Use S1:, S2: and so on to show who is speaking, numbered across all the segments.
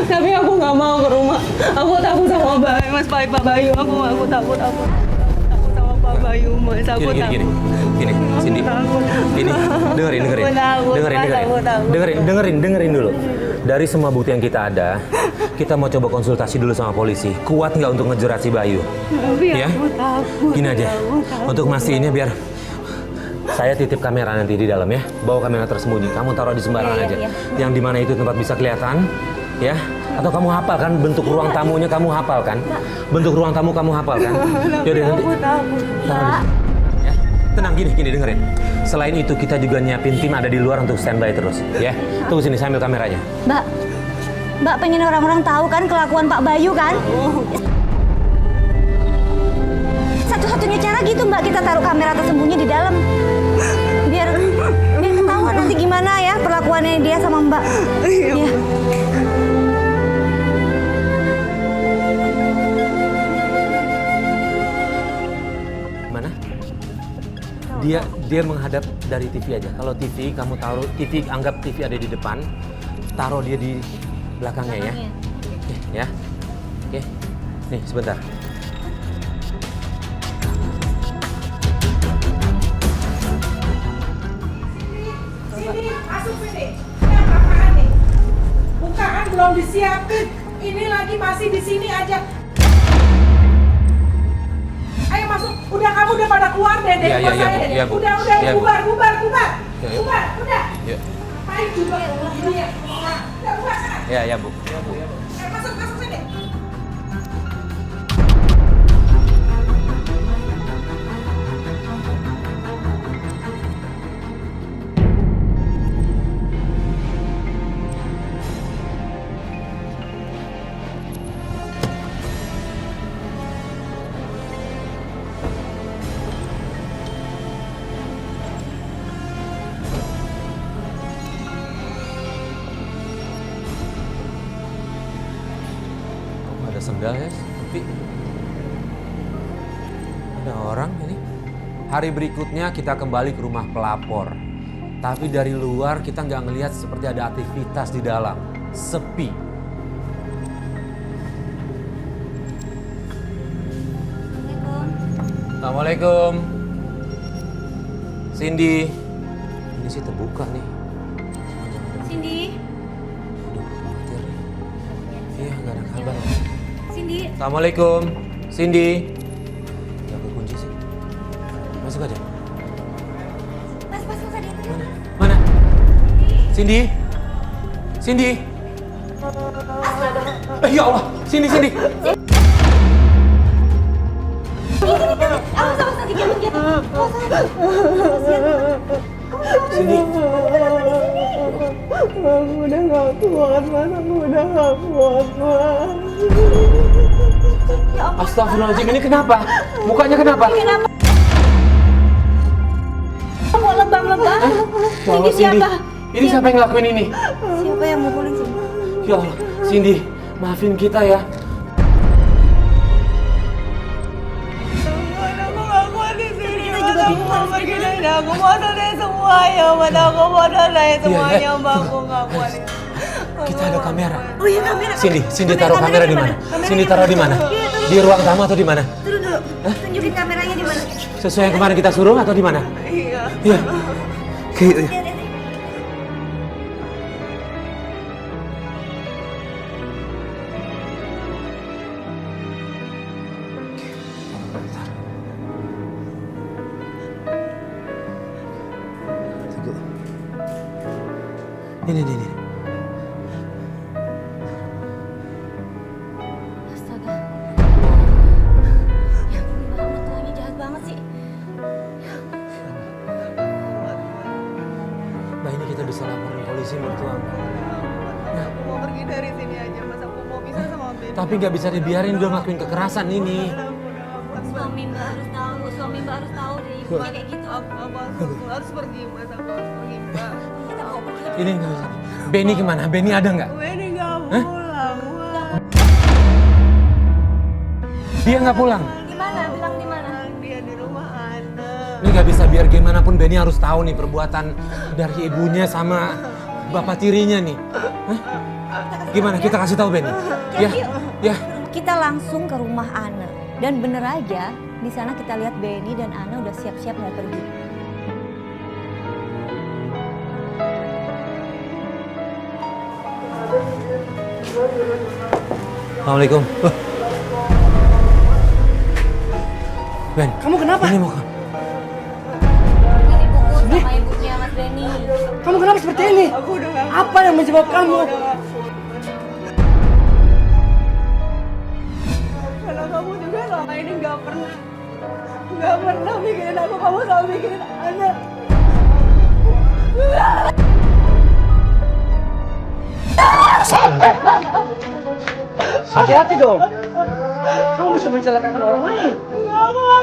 S1: Tapi aku nggak mau ke rumah. Aku takut sama Bayu, Mas Pak Bayu. Aku takut sama Pak Bayu, Mas. Aku
S2: Gini, Cindy.
S1: takut.
S2: Ini dengerin dulu. Dari semua bukti yang kita ada, kita mau coba konsultasi dulu sama polisi. Kuat nggak untuk ngejerat si Bayu?
S1: Tapi
S2: Ya?
S1: aku takut.
S2: Gini aja, untuk mastiinnya biar saya titip kamera nanti di dalam ya. Bawa kamera tersembunyi, kamu taruh di sembarangan aja. Yang dimana itu tempat bisa kelihatan, ya? Atau kamu hafal kan bentuk ruang tamunya, kamu hafal kan? Bentuk ruang tamu kamu hafal kan? Yaudah nanti.
S1: Aku takut.
S2: Ya, tenang gini dengerin. Selain itu kita juga nyiapin tim ada di luar untuk standby terus, ya. Tunggu sini, saya ambil kameranya.
S3: Mbak pengen orang-orang tahu kan kelakuan Pak Bayu kan? Satu-satunya cara gitu Mbak, kita taruh kamera tersembunyi di dalam. Biar ketahuan nanti gimana ya perlakuannya dia sama Mbak. Iya.
S2: Mana? Dia menghadap dari TV aja. Kalau TV kamu taruh TV, anggap TV ada di depan, taruh dia di belakangnya ya. Oke, ya. Oke. Nih, sebentar.
S4: Sini, masuk sini. Ini apaan nih? Bukaan belum disiapin. Ini lagi masih di sini aja. Ayo masuk. Udah kamu udah pada keluar deh dari
S2: Iya,
S4: rumah saya deh.
S2: iya, Bu.
S4: Udah,
S2: Iya, Bu.
S4: bubar.
S2: Ya, ya.
S4: Bubar, udah.
S2: Ya,
S4: Main juga ini ya. Udah, bubar sana.
S2: ya, Bu.
S4: Ayo masuk sini.
S2: Ada sendal ya, tapi ada orang ini. Hari berikutnya kita kembali ke rumah pelapor. Tapi dari luar kita nggak ngelihat seperti ada aktivitas di dalam. Sepi. Assalamualaikum. Cindy. Ini sih terbuka nih.
S3: Cindy,
S2: Aduh, khawatir nih. Iya, nggak ada kabar.
S3: Cindy.
S2: Assalamualaikum, Cindy. Nggak kekunci sih. Masuk aja.
S3: Mas tadi itu.
S2: Mana? Cindy? Cindy? Ya Allah, Cindy.
S3: Awas tadi jangan.
S2: Cindy.
S1: Aku udah nggak kuat, Mas. Aku udah nggak kuat, Mas.
S2: Astagfirullahaladzim, ini kenapa? Mukanya kenapa?
S3: Kok lebam-lebam?
S2: Ya Allah, Cindy. Ini siapa yang ngelakuin ini?
S3: Siapa yang mukulin Cindy?
S2: Ya Allah, Cindy, maafin kita ya.
S1: Aku nggak kuat di sini. Mas, aku mau pergi dari aku. Mau selesai semuanya. Mas, aku mau selesai semuanya. Mas, aku nggak kuat.
S2: Kita ada kamera.
S3: Oh iya kamera.
S2: Cindy taruh kamera di mana? Cindy taruh di mana? Di ruang tamu atau di mana?
S3: Turun dulu. Tunjukin kameranya di mana.
S2: Sesuai yang kemarin kita suruh atau di mana?
S1: Iya.
S2: Iya. Oke. Tunggu. Ini.
S3: Astaga. Ya, Mbak mertuanya jahat banget sih.
S2: Mbak, ini kita bisa laporin polisi mertua.
S1: Aku mau pergi dari sini aja, Mas. Aku mau pisah sama Ben.
S2: Tapi nggak bisa dibiarin dia ngelakuin kekerasan ini.
S3: Suami Mbak harus tahu dari ibunya kayak gitu.
S1: Aku harus pergi, Mas. Aku harus pergi, Mbak.
S3: Kita bawa pergi.
S2: Ini nggak bisa. Benny kemana? Benny ada nggak?
S1: Gue ini nggak pulang.
S2: Dia nggak pulang.
S3: Di mana? Bilang di mana?
S1: Dia di rumah anak.
S2: Ini nggak bisa, biar gimana pun Benny harus tahu nih perbuatan dari ibunya sama bapak tirinya nih. Hah? Gimana? Kita kasih tahu Benny. Ya, ya.
S3: Kita langsung ke rumah Ana. Dan bener aja, di sana kita lihat Benny dan Ana udah siap-siap mau pergi.
S2: Assalamualaikum. Ben,
S5: Kamu kenapa?
S2: ini mau
S3: Ini buku sama ibunya Mas Benny.
S5: Kamu kenapa seperti ini?
S1: Aku udah gak
S5: Apa yang menjebak kamu?
S1: Karena kamu juga selama ini gak pernah mikirin aku, kamu selalu mikirin anak.
S5: Hati-hati dong. Kamu bisa mencelakakan orang lain.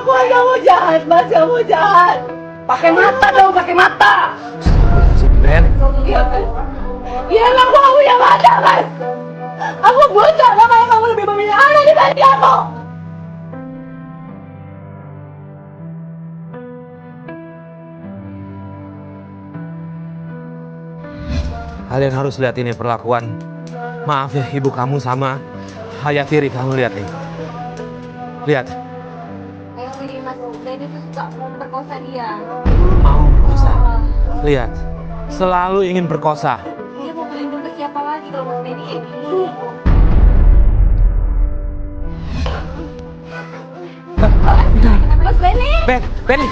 S1: Kamu jahat, Mas, kamu jahat.
S5: Pakai mata dong, pakai mata.
S2: Ben.
S1: Iya, aku punya mata, Mas. Aku buta, makanya kamu lebih memilih anak dibanding aku.
S2: Kalian harus lihat ini perlakuan. Maaf ya, ibu kamu sama Hayatiri, kamu lihat nih. Lihat.
S3: Ini Mas Benny tuh suka memperkosa dia.
S2: Mau perkosa. Lihat. Selalu ingin perkosa.
S3: Dia mau melindungi ke siapa lagi kalau Mas Benny kayak gini? Mas Benny!
S2: Benny.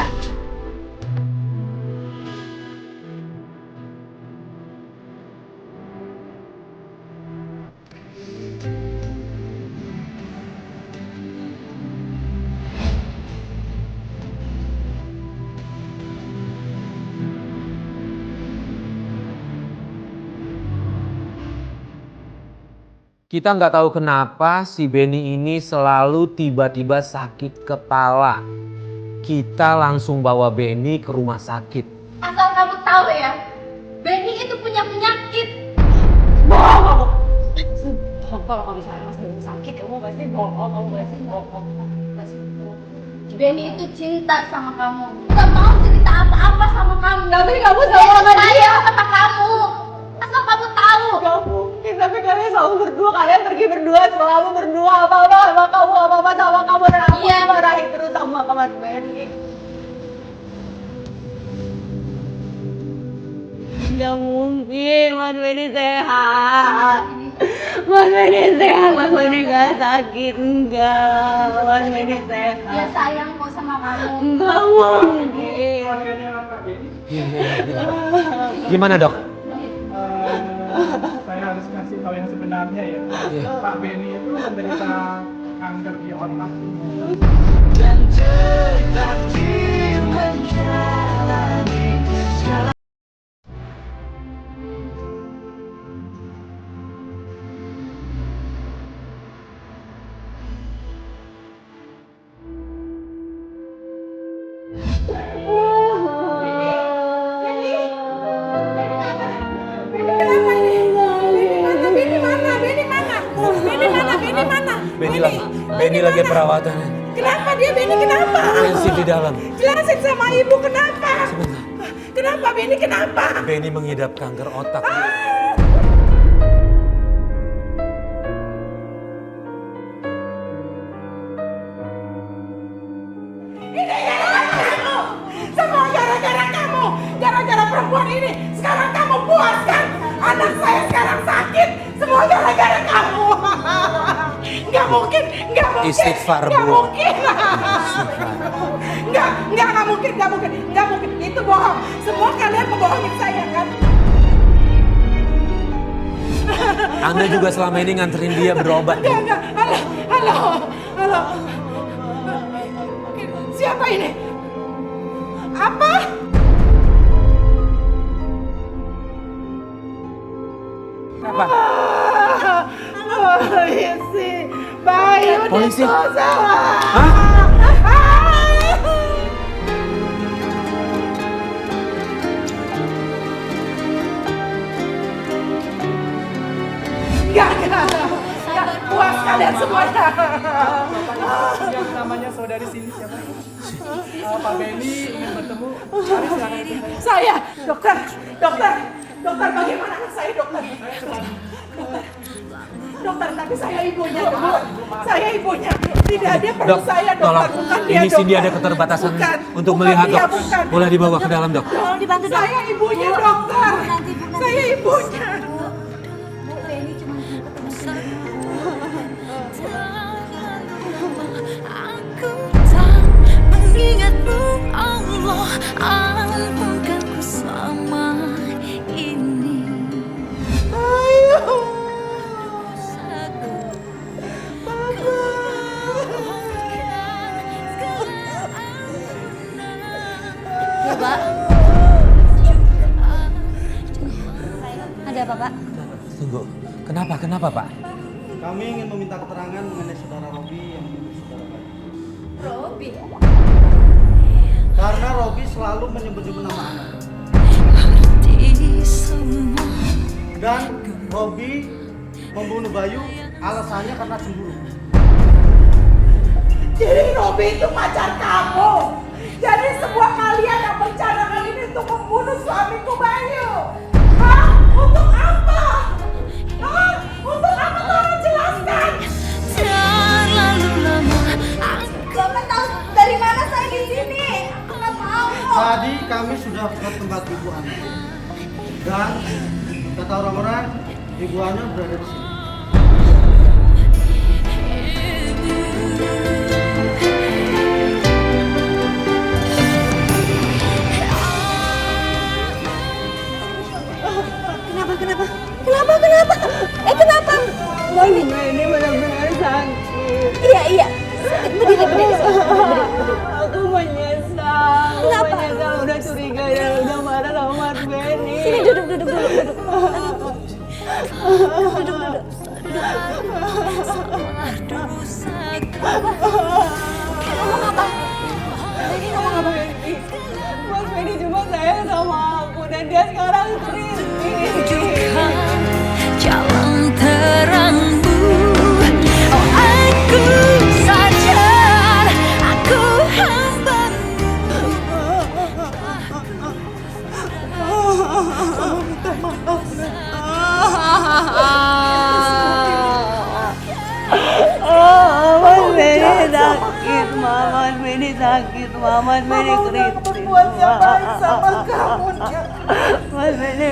S2: Kita nggak tahu kenapa si Benny ini selalu tiba-tiba sakit kepala. Kita langsung bawa Benny ke rumah sakit.
S3: Asal kamu tahu ya, Benny itu punya penyakit.
S1: Kalau kamu misalnya Mas Benny sakit, kamu pasti bohong, kamu pasti bohong.
S3: Benny itu cinta sama kamu. Gak mau cerita apa-apa sama kamu.
S1: Tapi kamu selalu sama dia.
S3: Sama kamu. Asal kamu tahu.
S1: Gak mungkin, tapi kalian selalu berdua, kalian pergi berdua, selalu berdua, apa-apa sama kamu, apa-apa sama kamu, dan aku dimarahin terus sama Mas Benny. Gak mungkin, Mas Benny sehat. Mas Benny sehat, Mas Benny gak sakit, enggak. Mas Benny sehat.
S3: Dia sayang kok sama kamu.
S1: Gak mungkin.
S2: Gimana dok?
S6: Saya harus kasih tahu yang sebenarnya ya. Pak Benny itu menderita kanker di otak.
S2: Benny lagi perawatan.
S4: Kenapa dia Benny kenapa?
S2: Intensif di dalam.
S4: Jelasin sama ibu kenapa?
S2: Sebentar.
S4: Kenapa Benny kenapa?
S2: Benny mengidap kanker otak.
S4: Semua gara-gara kamu, gara-gara perempuan ini. Sekarang kamu puas kan? Anak saya sekarang sakit, semua gara-gara kamu. Nggak mungkin, nggak mungkin.
S2: Istighfar,
S4: nggak
S2: Bu.
S4: mungkin. Nggak mungkin. Itu bohong. Semua kalian membohongin saya kan?
S2: Anda juga selama ini nganterin dia berobat.
S4: Enggak. Halo. Siapa ini? Apa?
S2: Kenapa?
S4: Polisi. Bayu
S2: Polisi?
S4: diperkosa.
S2: Hah?
S4: Enggak. Puas kalian semuanya.
S6: Yang namanya saudari Cindy siapa? Pak Benny ingin bertemu. Mari silakan.
S4: Saya, dokter, bagaimana anak saya, dokter? Dokter, tapi saya ibunya, Bu. Saya ibunya. Tidak, dia perlu
S2: Dok,
S4: saya, dokter.
S2: tolong.
S4: Bukan dia,
S2: Ini Cindy
S4: dokter.
S2: ada keterbatasan
S4: Bukan.
S2: untuk
S4: Bukan
S2: melihat,
S4: dia,
S2: Dok.
S4: bukan.
S2: Boleh dibawa ke dalam, Dok.
S3: Tolong dibantu dok.
S4: Saya ibunya, dokter.
S3: Nanti, Bu, nanti.
S4: Saya ibunya.
S3: Bu, Benny cuma mau ketemu sendiri.
S7: Aku tak mengingatmu, Allah, ampunkanku selama ini.
S3: Ya, Pak. Ada apa, Pak?
S2: Tunggu. Kenapa, Pak?
S8: Kami ingin meminta keterangan mengenai saudara Robi yang menjadi saudara Bayu.
S3: Robi.
S8: Karena Robi selalu menyebut-nyebut nama anak.
S7: Di semua
S8: Dan Robi membunuh Bayu alasannya karena cemburu.
S4: Jadi Robi itu pacar kamu. Jadi semua kalian yang merencanakan ini untuk membunuh suamiku Bayu. Hah? Untuk apa? Hah? Untuk apa? Tolong jelaskan.
S7: terlalu lama aku
S3: Bapak tahu dari mana saya di sini? Aku nggak mau.
S8: Tadi kami sudah ke tempat ibu Ana. Dan kata orang-orang ibu Ana berada di sini.
S3: Kenapa? Kenapa?
S1: Mas Benny benar-benar sakit.
S3: Iya. Berdiri.
S1: Aku menyesal. Aku
S3: Kenapa?
S1: menyesal udah curiga dan udah marah sama Mas Benny.
S3: Sini duduk dulu.
S1: Mas Benny cuma sayang sama aku dan dia sekarang
S7: tunjukkan jalan terangmu. Oh, aku sadar aku hambamu.
S1: Mas Benny sakit, Mas Benny sakit, Mas Benny kritis.
S4: Berbuat yang baik sama kamu.
S1: Mas Benny.